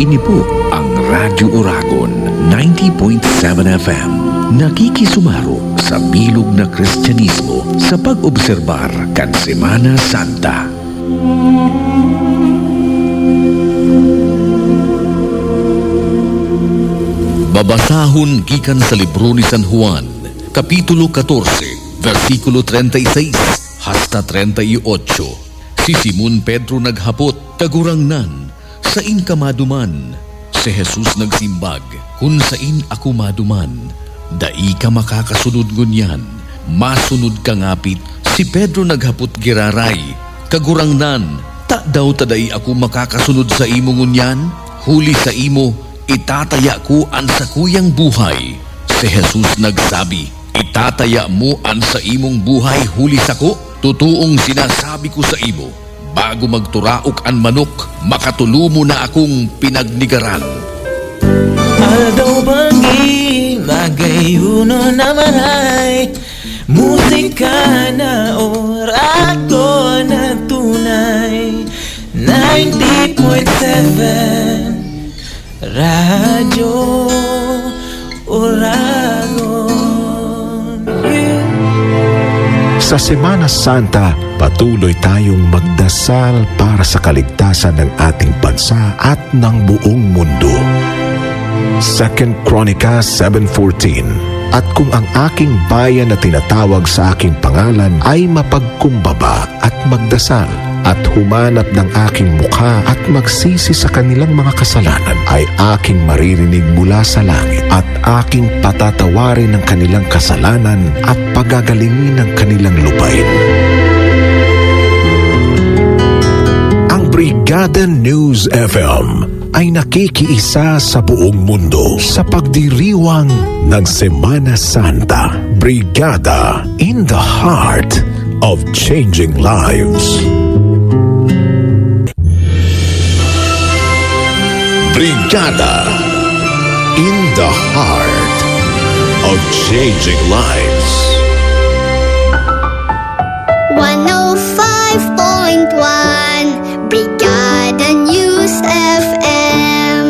Ini po ang Radyo Oragon 90.7 FM. Nakikisumaro sa bilog na Kristyanismo sa pag-obserbar kan Semana Santa. Babasahon gikan sa libro ni San Juan, Kapitulo 14, versikulo 36 hasta 38. Si Simon Pedro naghapot, kagurangnan, sain ka maduman? Si Jesus nagsimbag, kung sain ako maduman, dai ka makakasunod ngunyan, masunod ka ngapit. Si Pedro naghapot giraray, kagurangnan, ta daw taday ako makakasunod sa imo ngunyan? Huli sa imo, itataya ko an sa kuyang buhay. Si Jesus nagsabi, itataya mo an sa imong buhay huli sa ko? Tutuong sinasabi ko sa imo, bago magturaok ang manok, makatulumo na akong pinagnigaran. Aldaw bangi, magayuno na maray, musika na orato na tunay. 90.7 Radyo Oragon. Sa Semana Santa, patuloy tayong magdasal para sa kaligtasan ng ating bansa at ng buong mundo. 2 Chronicles 7:14. At kung ang aking bayan na tinatawag sa aking pangalan ay mapagkumbaba at magdasal at humanap ng aking mukha at magsisi sa kanilang mga kasalanan, ay aking maririnig mula sa langit at aking patatawarin ng kanilang kasalanan at pagagalingin ng kanilang lupain. Ang Brigada News FM ay nakikiisa sa buong mundo sa pagdiriwang ng Semana Santa. Brigada, in the heart of changing lives. Brigada, in the heart of changing lives. 105.1 Brigada News FM.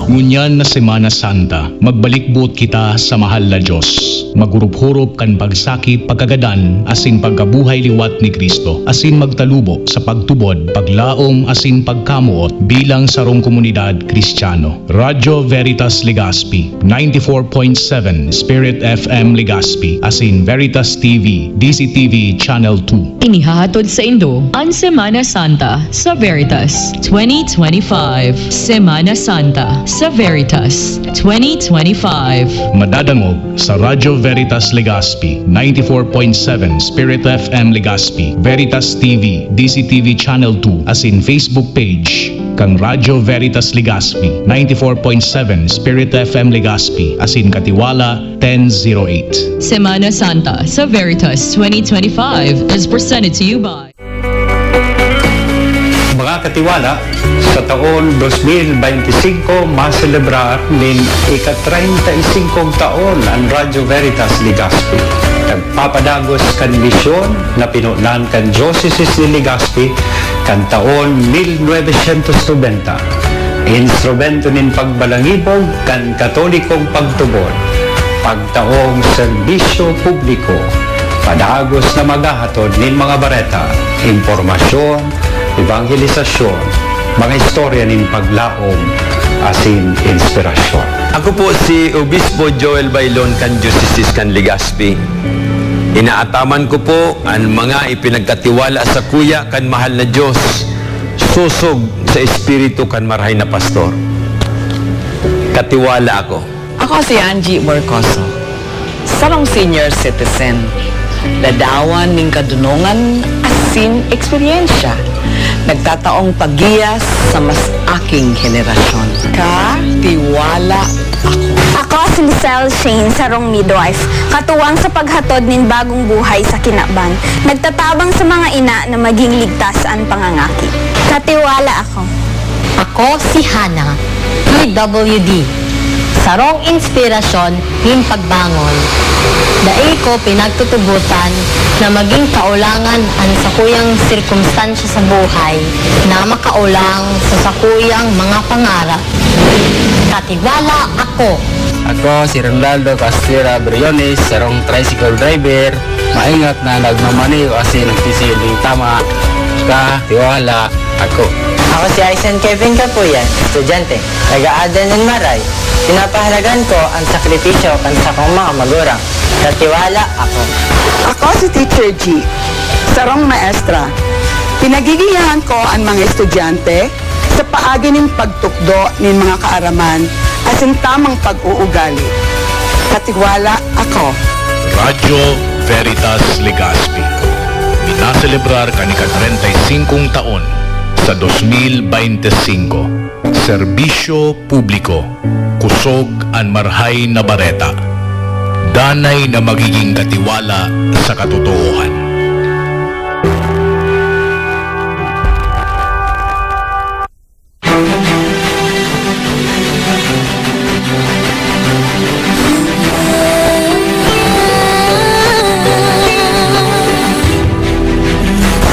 Ngunyan na Semana Santa, magbalikbot kita sa mahal na Diyos. Maghurup-hurup kan pagsakip pagkagadan asin pagkabuhay liwat ni Kristo, asin magtalubo sa pagtubod, paglaom asin pagkamuot bilang sarong komunidad Kristiyano. Radyo Veritas Legazpi 94.7 Spirit FM Legazpi asin Veritas TV DCTV Channel 2. Inihahatod sa Indo ang Semana Santa sa Veritas 2025. Semana Santa sa Veritas 2025. Madadangog sa Radyo Veritas Legazpi 94.7 Spirit FM Legazpi, Veritas TV DCTV Channel 2 asin Facebook page kang Radyo Veritas Legazpi 94.7 Spirit FM Legazpi asin Katiwala 1008. Semana Santa sa Veritas 2025 is presented to you by mga katiwala. Sa taon 2025, maselebrar nin ika-35 taon ang Radyo Veritas Legazpi. Nagpapadagos kan misyon na pinunan kan Diocese ni Legazpi kan taon 1990. Instrumento nin pagbalangibog kan katolikong pagtubod. Pagtaong serbisyo publiko, padagos na magahatod nin mga bareta, impormasyon, evangelisasyon, mga istorya nin paglaom asin inspirasyon. Ako po si Obispo Joel Bailon kan Diocese kan Legazpi. Inaataman ko po ang mga ipinagkatiwala sa kuya kan mahal na Diyos, susog sa espiritu kan marahay na pastor. Katiwala ako. Ako si Angie Morcoso, sarong senior citizen. Dadawan ning kadunungan asin eksperyensya. Nagtataong pagiyas sa mas aking henerasyon. Katiwala ako. Ako si Lisel Shane, sarong midwife, katuwang sa paghatod nin bagong buhay sa kinaban. Nagtatabang sa mga ina na maging ligtas ang pangangaki. Katiwala ako. Ako si Hannah, PWD, sarong inspirasyon nin pagbangon. Dai ko pinagtutubutan na maging kaulangan ang sakuyang sirkumstansya sa buhay na makaulang sa sakuyang mga pangarap. Katiwala ako. Ako si Ronaldo Castilla Briones, sarong tricycle driver. Maingat na nagmamaniw kasi nagtisiling tama. Katiwala ako. Ako si Aisen Kevin Capuyan, estudyante, nag-aadan ng Maray. Pinapahalagan ko ang sakripisyo kan sa kong mga magurang. Katiwala ako. Ako si Teacher G, sarong maestra. Pinagigiyahan ko ang mga estudyante sa paagi ng pagtukdo ng mga kaaraman at ang tamang pag-uugali. Katiwala ako. Radyo Veritas Legazpi. Minaselebrar kanika 35 taon sa 2025. Serbisyo publiko. Kusog ang marhay na bareta. Danay na magiging katiwala sa katotohanan.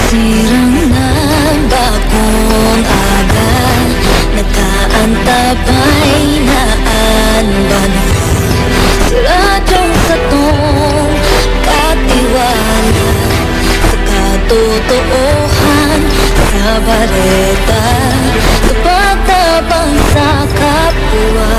Sirang na bagong aga, nagkaantabay na anban. Siradyong sa tong katiwala, sa katotohan, sa bareta, sa pagtabang sa kapwa.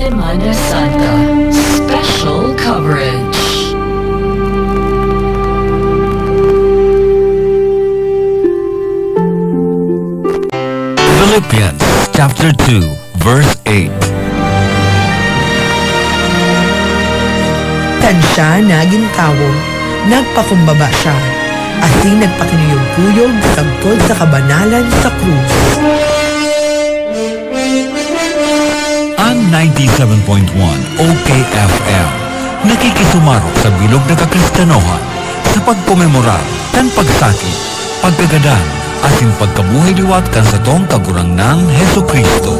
Semana Santa Special Coverage. Philippians chapter 2 verse 8. Tansya naging tawo, nagpakumbaba siya, asin nagpakinuyog-kuyog sagkod sa kabanalan sa krus. Ang 97.1 OKFM nakikisumarok sa bilog na kakristiyanohan sa pagkomemorar kan pagsakit, pagkagadan, asin pagkabuhay liwat kan sa tong kagurang ng Heso Kristo.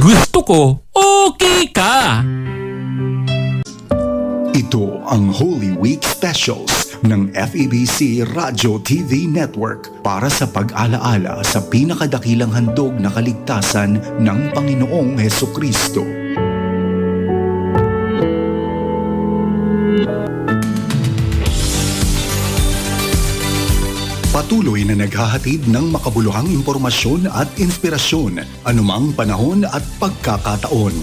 Gusto ko, okay ka! Ito ang Holy Week Specials ng FEBC Radio TV Network para sa pag-alaala sa pinakadakilang handog na kaligtasan ng Panginoong Hesukristo. Patuloy na naghahatid ng makabuluhang impormasyon at inspirasyon anumang panahon at pagkakataon.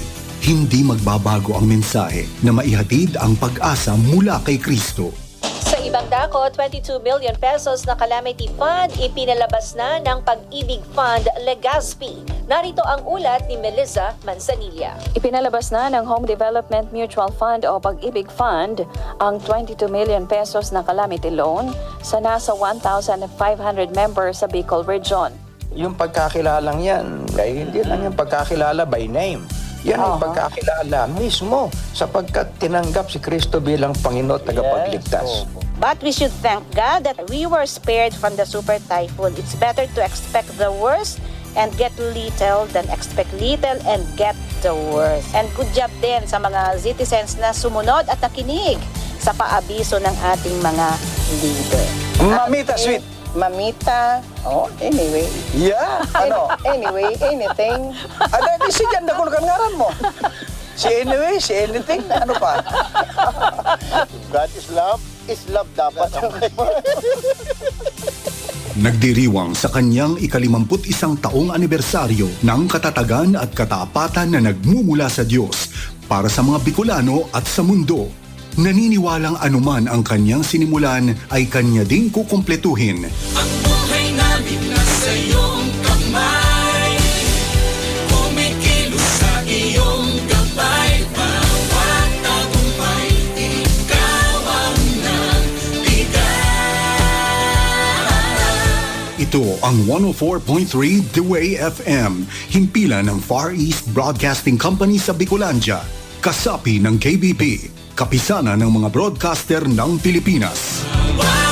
Hindi magbabago ang mensahe na maihatid ang pag-asa mula kay Kristo. Sa ibang dako, 22 million pesos na calamity fund ipinalabas na ng Pag-ibig Fund Legazpi. Narito ang ulat ni Melissa Manzanilla. Ipinalabas na ng Home Development Mutual Fund o Pag-ibig Fund ang 22 million pesos na calamity loan sa nasa 1,500 members sa Bicol Region. Yung pagkakilalang yan, ay hindi lang yung pagkakilala by name. Yan ang pagkakilala mismo sapagkat tinanggap si Kristo bilang Panginoon at tagapagligtas. But we should thank God that we were spared from the super typhoon. It's better to expect the worst and get little, then expect little and get the worst. And good job din sa mga citizens na sumunod at nakinig sa paabiso ng ating mga leader. Mamita, sweet. Mamita. Oh, anyway. Yeah, ano? Anyway, anything. Ada di si Jan dakol kan ngaran mo. Si anyway, si anything, ano pa? God is love dapat. Nagdiriwang sa kanyang ika-51 taong anibersaryo ng katatagan at katapatan na nagmumula sa Diyos para sa mga Bicolano at sa mundo. Naniniwalang anuman ang kanyang sinimulan ay kanya ding kukumpletuhin. Ang buhay namin nasa iyong kamay, kumikilos sa iyong gabay, bawat tagumpay, ikaw ang nagbigay. Ito ang 104.3 The Way FM, himpilan ng Far East Broadcasting Company sa Bicolandia, kasapi ng KBP, kapisana ng mga broadcaster ng Pilipinas. Wow!